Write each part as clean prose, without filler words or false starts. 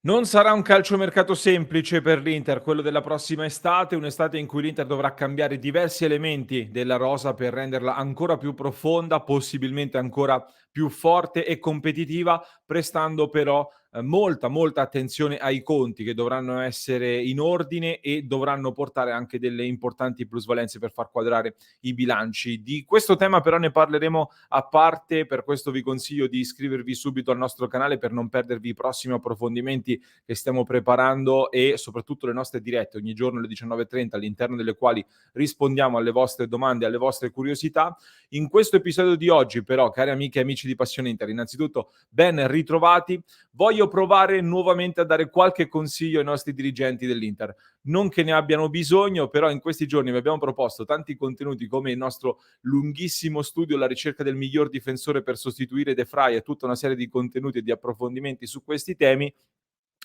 Non sarà un calciomercato semplice per l'Inter, quello della prossima estate, un'estate in cui l'Inter dovrà cambiare diversi elementi della rosa per renderla ancora più profonda, possibilmente ancora più forte e competitiva, prestando però molta attenzione ai conti che dovranno essere in ordine e dovranno portare anche delle importanti plusvalenze per far quadrare i bilanci. Di questo tema però ne parleremo a parte, per questo vi consiglio di iscrivervi subito al nostro canale per non perdervi i prossimi approfondimenti che stiamo preparando e soprattutto le nostre dirette ogni giorno alle 19:30, all'interno delle quali rispondiamo alle vostre domande e alle vostre curiosità. In questo episodio di oggi però, cari amiche e amici di Passione Inter, innanzitutto ben ritrovati. Voglio provare nuovamente a dare qualche consiglio ai nostri dirigenti dell'Inter. Non che ne abbiano bisogno, però in questi giorni vi abbiamo proposto tanti contenuti come il nostro lunghissimo studio alla ricerca del miglior difensore per sostituire De Vrij e tutta una serie di contenuti e di approfondimenti su questi temi,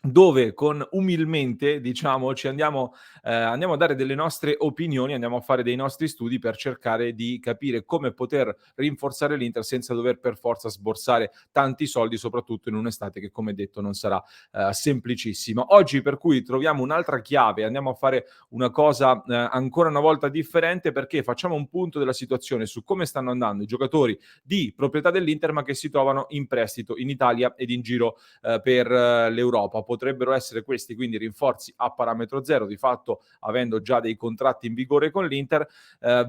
dove con umilmente, diciamo, ci andiamo a dare delle nostre opinioni, andiamo a fare dei nostri studi per cercare di capire come poter rinforzare l'Inter senza dover per forza sborsare tanti soldi, soprattutto in un'estate che, come detto, non sarà semplicissima. Oggi per cui troviamo un'altra chiave, andiamo a fare una cosa ancora una volta differente, perché facciamo un punto della situazione su come stanno andando i giocatori di proprietà dell'Inter ma che si trovano in prestito in Italia ed in giro per l'Europa. Potrebbero essere questi quindi rinforzi a parametro zero, di fatto avendo già dei contratti in vigore con l'Inter.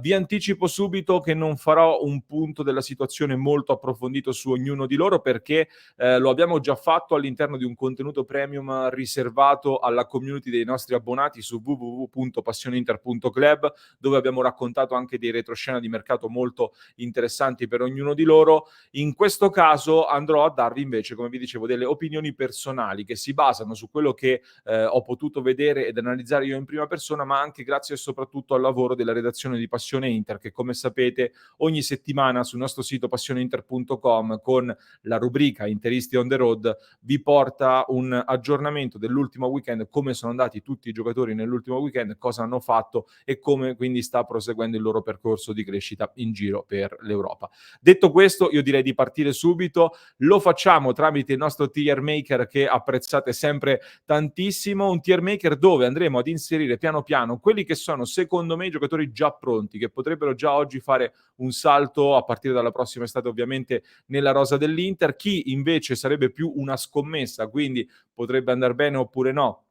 Vi anticipo subito che non farò un punto della situazione molto approfondito su ognuno di loro, perché lo abbiamo già fatto all'interno di un contenuto premium riservato alla community dei nostri abbonati su www.passioneinter.club, dove abbiamo raccontato anche dei retroscena di mercato molto interessanti per ognuno di loro. In questo caso andrò a darvi invece, come vi dicevo, delle opinioni personali che si basano su quello che ho potuto vedere ed analizzare io in prima persona, ma anche grazie e soprattutto al lavoro della redazione di Passione Inter, che come sapete ogni settimana sul nostro sito passioneinter.com con la rubrica Interisti on the road vi porta un aggiornamento dell'ultimo weekend, come sono andati tutti i giocatori nell'ultimo weekend, cosa hanno fatto e come quindi sta proseguendo il loro percorso di crescita in giro per l'Europa. Detto questo, io direi di partire subito. Lo facciamo tramite il nostro tier maker che apprezzate sempre tantissimo, un tier maker dove andremo ad inserire piano piano quelli che sono secondo me i giocatori già pronti, che potrebbero già oggi fare un salto a partire dalla prossima estate ovviamente nella rosa dell'Inter, chi invece sarebbe più una scommessa, quindi potrebbe andar bene oppure no,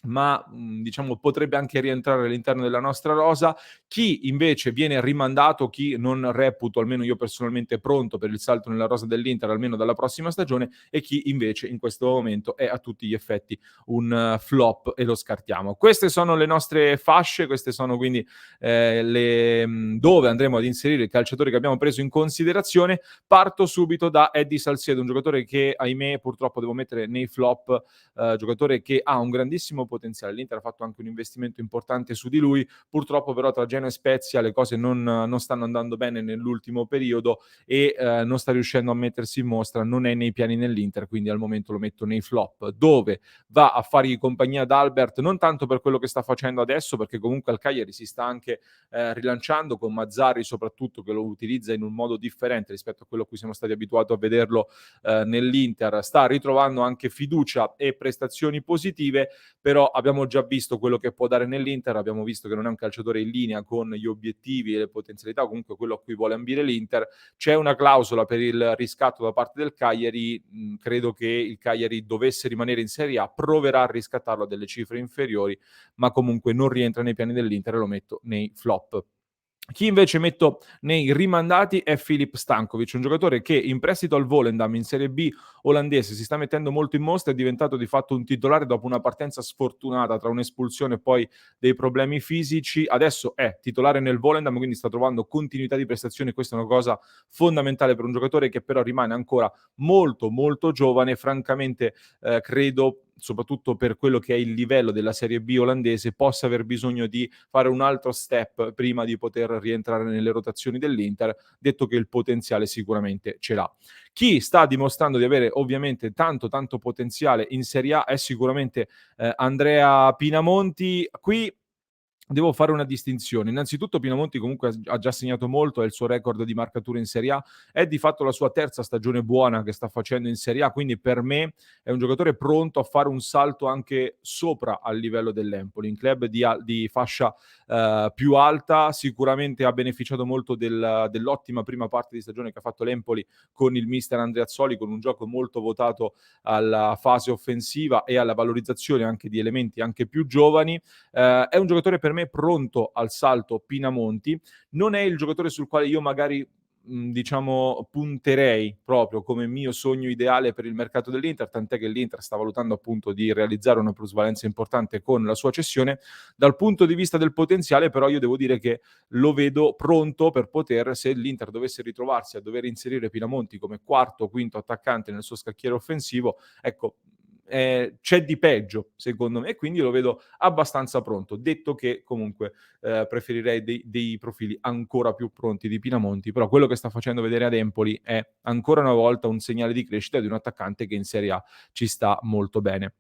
ma diciamo potrebbe anche rientrare all'interno della nostra rosa. Chi invece viene rimandato, chi non reputo, almeno io personalmente, pronto per il salto nella rosa dell'Inter almeno dalla prossima stagione, e chi invece in questo momento è a tutti gli effetti un flop e lo scartiamo. Queste sono le nostre fasce, queste sono quindi dove andremo ad inserire i calciatori che abbiamo preso in considerazione. Parto subito da Eddie Salcedo, un giocatore che ahimè purtroppo devo mettere nei flop, giocatore che ha un grandissimo potenziale. L'Inter ha fatto anche un investimento importante su di lui, purtroppo però tra Genoa e Spezia le cose non stanno andando bene nell'ultimo periodo e non sta riuscendo a mettersi in mostra, non è nei piani nell'Inter, quindi al momento lo metto nei flop, dove va a fargli compagnia ad Albert, non tanto per quello che sta facendo adesso, perché comunque al Cagliari si sta anche rilanciando con Mazzarri soprattutto, che lo utilizza in un modo differente rispetto a quello a cui siamo stati abituati a vederlo nell'Inter, sta ritrovando anche fiducia e prestazioni positive, però abbiamo già visto quello che può dare nell'Inter, abbiamo visto che non è un calciatore in linea con gli obiettivi e le potenzialità, comunque quello a cui vuole ambire l'Inter. C'è una clausola per il riscatto da parte del Cagliari, credo che il Cagliari dovesse rimanere in Serie A, proverà a riscattarlo a delle cifre inferiori, ma comunque non rientra nei piani dell'Inter e lo metto nei flop. Chi invece metto nei rimandati è Filip Stankovic, un giocatore che in prestito al Volendam in Serie B olandese si sta mettendo molto in mostra, è diventato di fatto un titolare dopo una partenza sfortunata tra un'espulsione e poi dei problemi fisici. Adesso è titolare nel Volendam, quindi sta trovando continuità di prestazione. Questa è una cosa fondamentale per un giocatore che però rimane ancora molto giovane. Francamente credo, soprattutto per quello che è il livello della Serie B olandese, possa aver bisogno di fare un altro step prima di poter rientrare nelle rotazioni dell'Inter, detto che il potenziale sicuramente ce l'ha. Chi sta dimostrando di avere ovviamente tanto potenziale in Serie A è sicuramente Andrea Pinamonti. Qui devo fare una distinzione. Innanzitutto Pinamonti comunque ha già segnato molto, è il suo record di marcature in Serie A, è di fatto la sua terza stagione buona che sta facendo in Serie A, quindi per me è un giocatore pronto a fare un salto anche sopra al livello dell'Empoli, in club di fascia più alta. Sicuramente ha beneficiato molto dell'ottima prima parte di stagione che ha fatto l'Empoli con il mister Andreazzoli, con un gioco molto votato alla fase offensiva e alla valorizzazione anche di elementi anche più giovani. È un giocatore per me pronto al salto Pinamonti, non è il giocatore sul quale io magari diciamo punterei proprio come mio sogno ideale per il mercato dell'Inter, tant'è che l'Inter sta valutando appunto di realizzare una plusvalenza importante con la sua cessione. Dal punto di vista del potenziale però io devo dire che lo vedo pronto per poter, se l'Inter dovesse ritrovarsi a dover inserire Pinamonti come quarto o quinto attaccante nel suo scacchiere offensivo, ecco, c'è di peggio secondo me, e quindi lo vedo abbastanza pronto. Detto che comunque preferirei dei profili ancora più pronti di Pinamonti, però quello che sta facendo vedere ad Empoli è ancora una volta un segnale di crescita di un attaccante che in Serie A ci sta molto bene.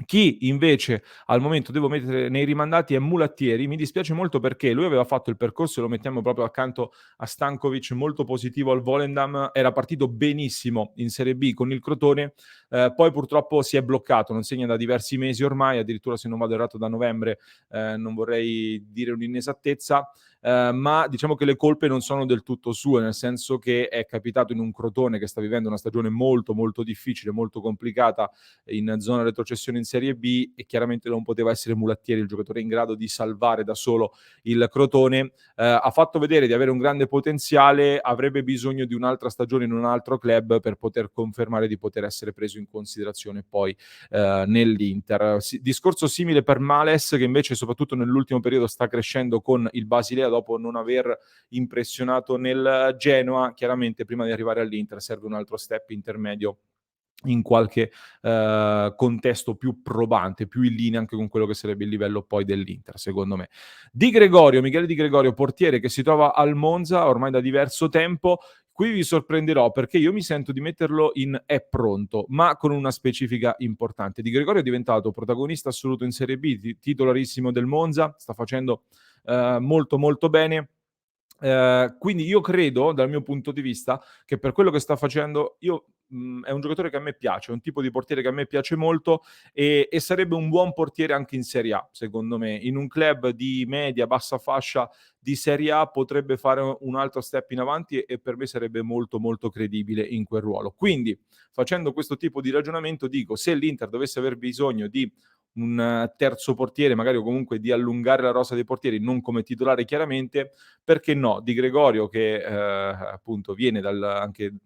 Chi invece al momento devo mettere nei rimandati è Mulattieri. Mi dispiace molto perché lui aveva fatto il percorso, e lo mettiamo proprio accanto a Stankovic, molto positivo al Volendam, era partito benissimo in Serie B con il Crotone, poi purtroppo si è bloccato, non segna da diversi mesi ormai, addirittura se non vado errato da novembre, non vorrei dire un'inesattezza, ma diciamo che le colpe non sono del tutto sue, nel senso che è capitato in un Crotone che sta vivendo una stagione molto, molto difficile, molto complicata in zona retrocessione in Serie B, e chiaramente non poteva essere Mulattieri il giocatore in grado di salvare da solo il Crotone. Ha fatto vedere di avere un grande potenziale, avrebbe bisogno di un'altra stagione in un altro club per poter confermare di poter essere preso in considerazione poi nell'Inter. Discorso simile per Males, che invece soprattutto nell'ultimo periodo sta crescendo con il Basilea dopo non aver impressionato nel Genoa. Chiaramente prima di arrivare all'Inter serve un altro step intermedio in qualche contesto più probante, più in linea anche con quello che sarebbe il livello poi dell'Inter, secondo me. Di Gregorio, Michele Di Gregorio, portiere che si trova al Monza ormai da diverso tempo. Qui vi sorprenderò perché io mi sento di metterlo in è pronto, ma con una specifica importante. Di Gregorio è diventato protagonista assoluto in Serie B, titolarissimo del Monza, sta facendo molto molto bene. Quindi io credo, dal mio punto di vista, che per quello che sta facendo è un giocatore che a me piace, è un tipo di portiere che a me piace molto, e sarebbe un buon portiere anche in Serie A, secondo me. In un club di media, bassa fascia di Serie A potrebbe fare un altro step in avanti, e per me sarebbe molto molto credibile in quel ruolo. Quindi, facendo questo tipo di ragionamento, dico, se l'Inter dovesse aver bisogno di un terzo portiere, magari, o comunque di allungare la rosa dei portieri, non come titolare chiaramente, perché no? Di Gregorio, che appunto viene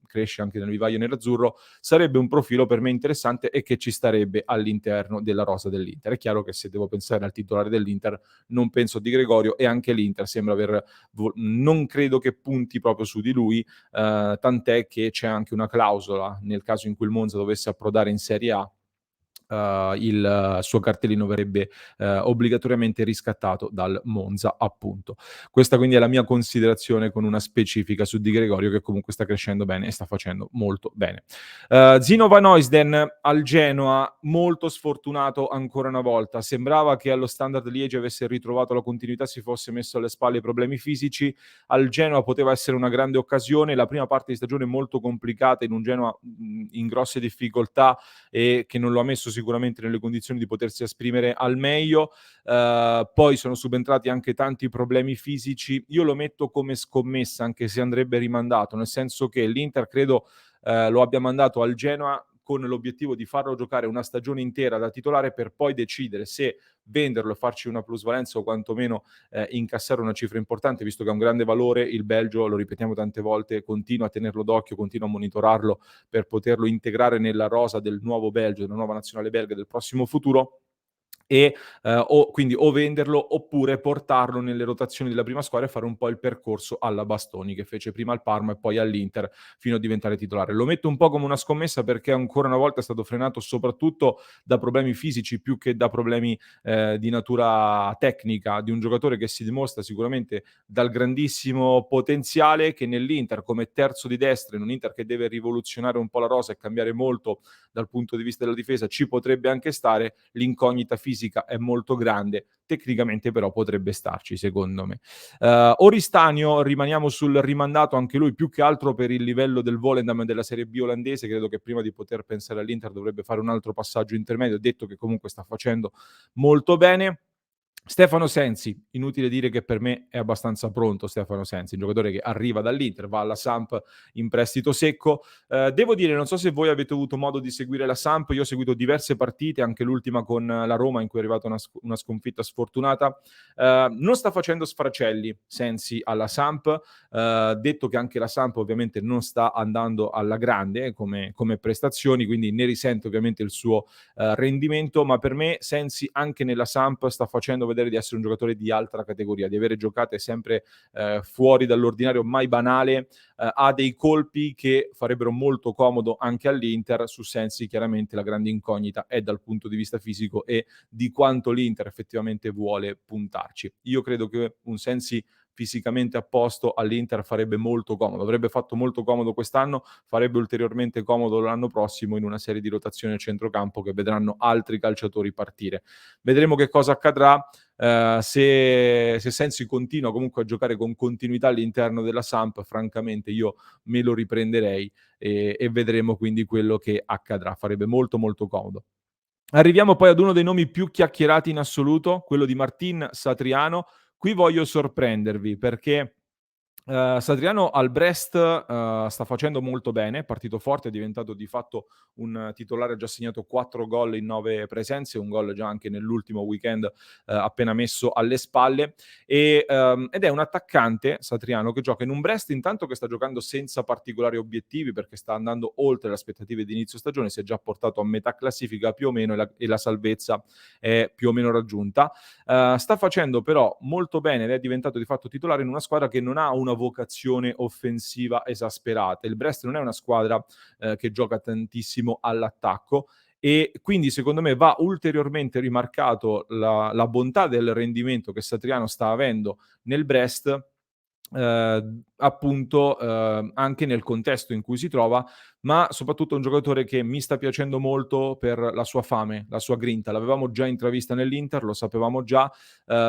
cresce anche nel vivaio nerazzurro, sarebbe un profilo per me interessante e che ci starebbe all'interno della rosa dell'Inter. È chiaro che se devo pensare al titolare dell'Inter non penso a Di Gregorio, e anche l'Inter sembra non credo che punti proprio su di lui, tant'è che c'è anche una clausola nel caso in cui il Monza dovesse approdare in Serie A. Il suo cartellino verrebbe obbligatoriamente riscattato dal Monza, appunto. Questa quindi è la mia considerazione con una specifica su Di Gregorio, che comunque sta crescendo bene e sta facendo molto bene. Zino Van Oisden al Genoa, molto sfortunato ancora una volta. Sembrava che allo Standard Liegi avesse ritrovato la continuità, si fosse messo alle spalle i problemi fisici. Al Genoa poteva essere una grande occasione, la prima parte di stagione molto complicata in un Genoa in grosse difficoltà, e che non lo ha messo sicuramente nelle condizioni di potersi esprimere al meglio. Poi sono subentrati anche tanti problemi fisici. Io lo metto come scommessa, anche se andrebbe rimandato, nel senso che l'Inter credo lo abbia mandato al Genoa con l'obiettivo di farlo giocare una stagione intera da titolare, per poi decidere se venderlo e farci una plusvalenza, o quantomeno incassare una cifra importante, visto che ha un grande valore. Il Belgio, lo ripetiamo tante volte, continua a tenerlo d'occhio, continua a monitorarlo per poterlo integrare nella rosa del nuovo Belgio, della nuova nazionale belga del prossimo futuro. E quindi o venderlo oppure portarlo nelle rotazioni della prima squadra e fare un po' il percorso alla Bastoni, che fece prima al Parma e poi all'Inter, fino a diventare titolare. Lo metto un po' come una scommessa, perché ancora una volta è stato frenato soprattutto da problemi fisici più che da problemi di natura tecnica, di un giocatore che si dimostra sicuramente dal grandissimo potenziale, che nell'Inter come terzo di destra, in un Inter che deve rivoluzionare un po' la rosa e cambiare molto dal punto di vista della difesa, ci potrebbe anche stare. L'incognita fisica fisica è molto grande, tecnicamente però potrebbe starci secondo me. Oristanio, rimaniamo sul rimandato anche lui più che altro per il livello del Volendam e della Serie B olandese, credo che prima di poter pensare all'Inter dovrebbe fare un altro passaggio intermedio, detto che comunque sta facendo molto bene. Stefano Sensi, inutile dire che per me è abbastanza pronto Stefano Sensi, un giocatore che arriva dall'Inter, va alla Samp in prestito secco. Devo dire, non so se voi avete avuto modo di seguire la Samp, io ho seguito diverse partite, anche l'ultima con la Roma in cui è arrivata una sconfitta sfortunata. Non sta facendo sfracelli Sensi alla Samp, detto che anche la Samp ovviamente non sta andando alla grande come prestazioni, quindi ne risente ovviamente il suo rendimento, ma per me Sensi anche nella Samp sta facendo vedere di essere un giocatore di altra categoria, di avere giocate sempre fuori dall'ordinario, mai banale, ha dei colpi che farebbero molto comodo anche all'Inter. Su Sensi chiaramente la grande incognita è dal punto di vista fisico e di quanto l'Inter effettivamente vuole puntarci. Io credo che un Sensi fisicamente a posto all'Inter farebbe molto comodo, avrebbe fatto molto comodo quest'anno, farebbe ulteriormente comodo l'anno prossimo in una serie di rotazioni a centrocampo che vedranno altri calciatori partire. Vedremo che cosa accadrà. Se Sensi continua comunque a giocare con continuità all'interno della Samp, francamente io me lo riprenderei e vedremo quindi quello che accadrà. Farebbe molto molto comodo. Arriviamo poi ad uno dei nomi più chiacchierati in assoluto, quello di Martin Satriano. Qui voglio sorprendervi perché Satriano al Brest sta facendo molto bene, è partito forte, è diventato di fatto un titolare, ha già segnato 4 gol in 9 presenze, un gol già anche nell'ultimo weekend appena messo alle spalle ed è un attaccante, Satriano, che gioca in un Brest intanto che sta giocando senza particolari obiettivi perché sta andando oltre le aspettative di inizio stagione, si è già portato a metà classifica più o meno e la salvezza è più o meno raggiunta. Sta facendo però molto bene ed è diventato di fatto titolare in una squadra che non ha una vocazione offensiva esasperata. Il Brest non è una squadra che gioca tantissimo all'attacco e quindi secondo me va ulteriormente rimarcato la bontà del rendimento che Satriano sta avendo nel Brest, appunto, anche nel contesto in cui si trova, ma soprattutto un giocatore che mi sta piacendo molto per la sua fame, la sua grinta. L'avevamo già intravista nell'Inter, lo sapevamo già,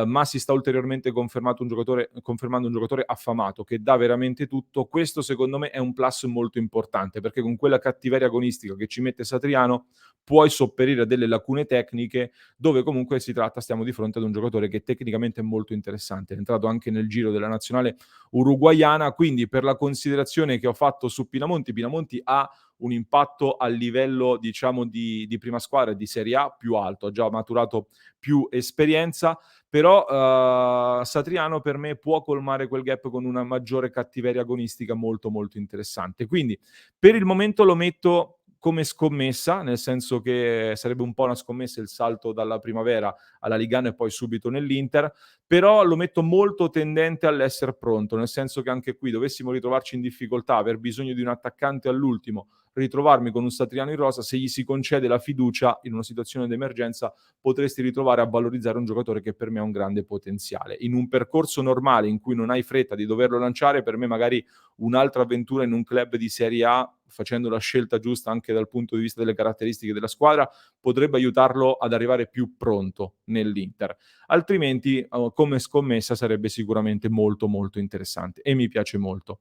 ma si sta ulteriormente confermando un giocatore affamato che dà veramente tutto. Questo secondo me è un plus molto importante, perché con quella cattiveria agonistica che ci mette Satriano puoi sopperire a delle lacune tecniche dove comunque stiamo di fronte ad un giocatore che tecnicamente è molto interessante. È entrato anche nel giro della nazionale uruguaiana, quindi per la considerazione che ho fatto su Pinamonti ha un impatto a livello diciamo di prima squadra di Serie A più alto, ha già maturato più esperienza, però Satriano per me può colmare quel gap con una maggiore cattiveria agonistica molto molto interessante. Quindi per il momento lo metto come scommessa, nel senso che sarebbe un po' una scommessa il salto dalla primavera alla Ligano e poi subito nell'Inter, però lo metto molto tendente all'essere pronto, nel senso che anche qui dovessimo ritrovarci in difficoltà, aver bisogno di un attaccante all'ultimo, ritrovarmi con un Satriano in rosa, se gli si concede la fiducia in una situazione di emergenza potresti ritrovare a valorizzare un giocatore che per me ha un grande potenziale. In un percorso normale in cui non hai fretta di doverlo lanciare, per me magari un'altra avventura in un club di Serie A, facendo la scelta giusta anche dal punto di vista delle caratteristiche della squadra, potrebbe aiutarlo ad arrivare più pronto nell'Inter. Altrimenti, come scommessa sarebbe sicuramente molto molto interessante e mi piace molto.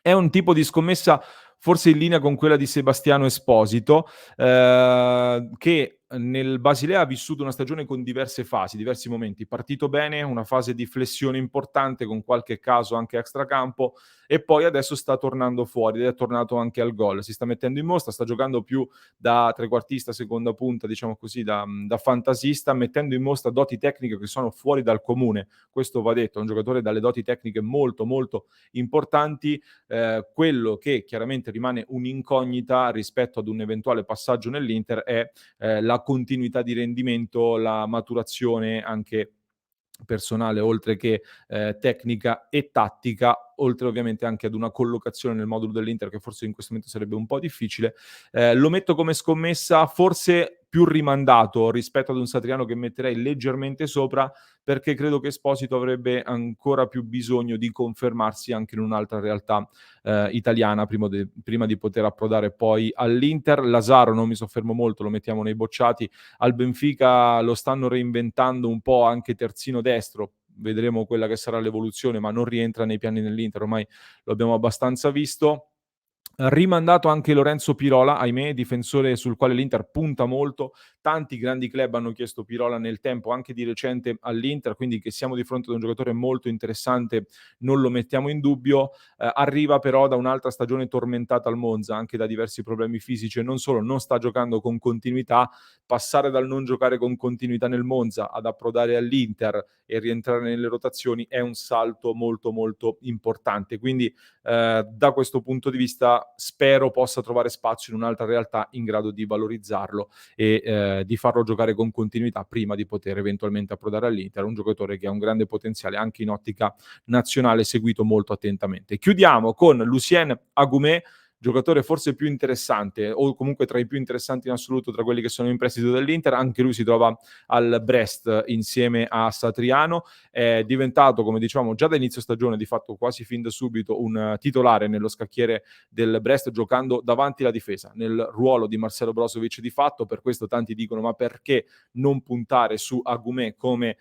È un tipo di scommessa forse in linea con quella di Sebastiano Esposito, che nel Basilea ha vissuto una stagione con diverse fasi, diversi momenti. Partito bene, una fase di flessione importante con qualche caso anche extracampo e poi adesso sta tornando fuori ed è tornato anche al gol. Si sta mettendo in mostra, sta giocando più da trequartista, seconda punta, diciamo così, da fantasista, mettendo in mostra doti tecniche che sono fuori dal comune. Questo va detto, è un giocatore dalle doti tecniche molto molto importanti. Quello che chiaramente rimane un'incognita rispetto ad un eventuale passaggio nell'Inter è la continuità di rendimento, la maturazione anche personale, oltre che tecnica e tattica, oltre ovviamente anche ad una collocazione nel modulo dell'Inter che forse in questo momento sarebbe un po' difficile. Lo metto come scommessa, forse più rimandato rispetto ad un Satriano che metterei leggermente sopra, perché credo che Esposito avrebbe ancora più bisogno di confermarsi anche in un'altra realtà italiana prima di poter approdare poi all'Inter. Lazaro non mi soffermo molto, lo mettiamo nei bocciati. Al Benfica lo stanno reinventando un po' anche terzino destro, vedremo quella che sarà l'evoluzione, ma non rientra nei piani dell'Inter, ormai lo abbiamo abbastanza visto. Rimandato anche Lorenzo Pirola, ahimè, difensore sul quale l'Inter punta molto. Tanti grandi club hanno chiesto Pirola nel tempo, anche di recente all'Inter, quindi che siamo di fronte ad un giocatore molto interessante non lo mettiamo in dubbio. Arriva però da un'altra stagione tormentata al Monza, anche da diversi problemi fisici e non solo, non sta giocando con continuità. Passare dal non giocare con continuità nel Monza ad approdare all'Inter e rientrare nelle rotazioni è un salto molto molto importante. Quindi da questo punto di vista spero possa trovare spazio in un'altra realtà in grado di valorizzarlo e di farlo giocare con continuità prima di poter eventualmente approdare all'Inter, un giocatore che ha un grande potenziale anche in ottica nazionale, seguito molto attentamente. Chiudiamo con Lucien Agumé, giocatore forse più interessante o comunque tra i più interessanti in assoluto tra quelli che sono in prestito dell'Inter. Anche lui si trova al Brest insieme a Satriano, è diventato, come dicevamo già da inizio stagione, di fatto quasi fin da subito un titolare nello scacchiere del Brest, giocando davanti la difesa nel ruolo di Marcelo Brozovic di fatto. Per questo tanti dicono: ma perché non puntare su Agumé come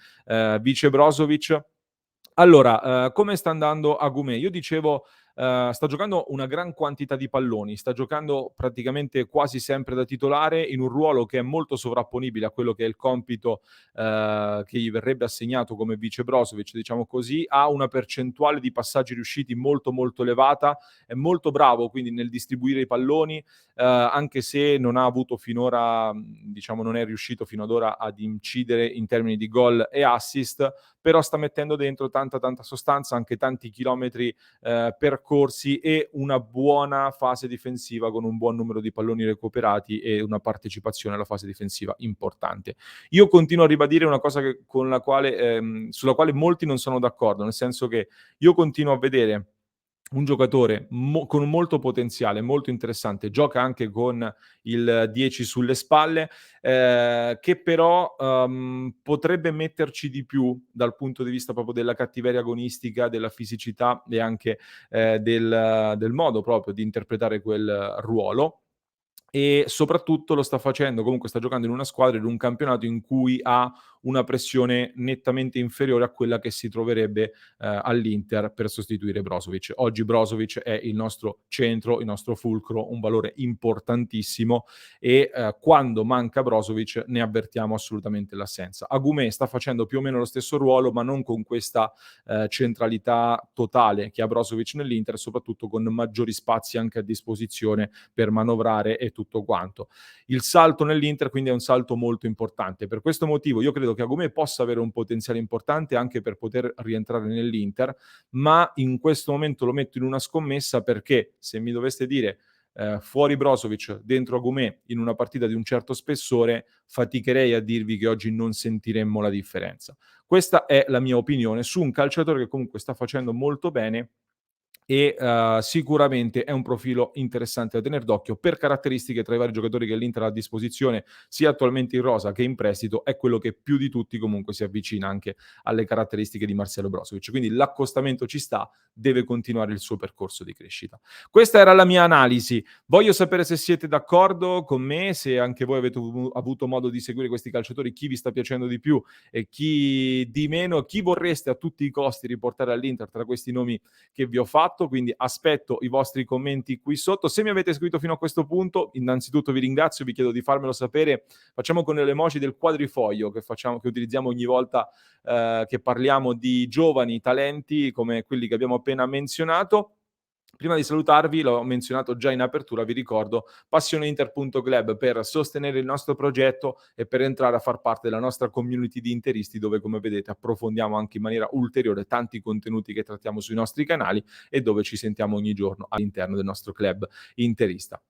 vice Brozovic? Allora, come sta andando Agumé? Io dicevo, sta giocando una gran quantità di palloni, sta giocando praticamente quasi sempre da titolare in un ruolo che è molto sovrapponibile a quello che è il compito, che gli verrebbe assegnato come vice Brozovic, diciamo così. Ha una percentuale di passaggi riusciti molto, molto elevata, è molto bravo quindi nel distribuire i palloni, anche se non ha avuto finora diciamo non è riuscito fino ad ora ad incidere in termini di gol e assist, però sta mettendo dentro tanta sostanza, anche tanti chilometri percorsi e una buona fase difensiva con un buon numero di palloni recuperati e una partecipazione alla fase difensiva importante. Io continuo a ribadire una cosa sulla quale molti non sono d'accordo, nel senso che io continuo a vedere un giocatore con molto potenziale, molto interessante, gioca anche con il 10 sulle spalle, che però, potrebbe metterci di più dal punto di vista proprio della cattiveria agonistica, della fisicità e anche, del modo proprio di interpretare quel ruolo. E soprattutto lo sta facendo, comunque sta giocando in una squadra, in un campionato in cui ha una pressione nettamente inferiore a quella che si troverebbe all'Inter per sostituire Brozovic. Oggi Brozovic è il nostro centro, il nostro fulcro, un valore importantissimo e quando manca Brozovic ne avvertiamo assolutamente l'assenza. Agumé sta facendo più o meno lo stesso ruolo, ma non con questa centralità totale che ha Brozovic nell'Inter, soprattutto con maggiori spazi anche a disposizione per manovrare e tutto quanto. Il salto nell'Inter quindi è un salto molto importante. Per questo motivo io credo che Agumé possa avere un potenziale importante anche per poter rientrare nell'Inter, ma in questo momento lo metto in una scommessa perché se mi doveste dire fuori Brozovic, dentro Agumé in una partita di un certo spessore, faticherei a dirvi che oggi non sentiremmo la differenza. Questa è la mia opinione su un calciatore che comunque sta facendo molto bene e sicuramente è un profilo interessante da tener d'occhio. Per caratteristiche tra i vari giocatori che l'Inter ha a disposizione, sia attualmente in rosa che in prestito, è quello che più di tutti comunque si avvicina anche alle caratteristiche di Marcelo Brozovic. Quindi l'accostamento ci sta, deve continuare il suo percorso di crescita. Questa era la mia analisi. Voglio sapere se siete d'accordo con me, se anche voi avete avuto modo di seguire questi calciatori, chi vi sta piacendo di più e chi di meno, chi vorreste a tutti i costi riportare all'Inter tra questi nomi che vi ho fatto, quindi aspetto i vostri commenti qui sotto. Se mi avete seguito fino a questo punto, innanzitutto vi ringrazio, vi chiedo di farmelo sapere. Facciamo con le emoji del quadrifoglio che utilizziamo ogni volta che parliamo di giovani talenti come quelli che abbiamo appena menzionato. Prima di salutarvi, l'ho menzionato già in apertura, vi ricordo passioneinter.club per sostenere il nostro progetto e per entrare a far parte della nostra community di interisti dove, come vedete, approfondiamo anche in maniera ulteriore tanti contenuti che trattiamo sui nostri canali e dove ci sentiamo ogni giorno all'interno del nostro club interista.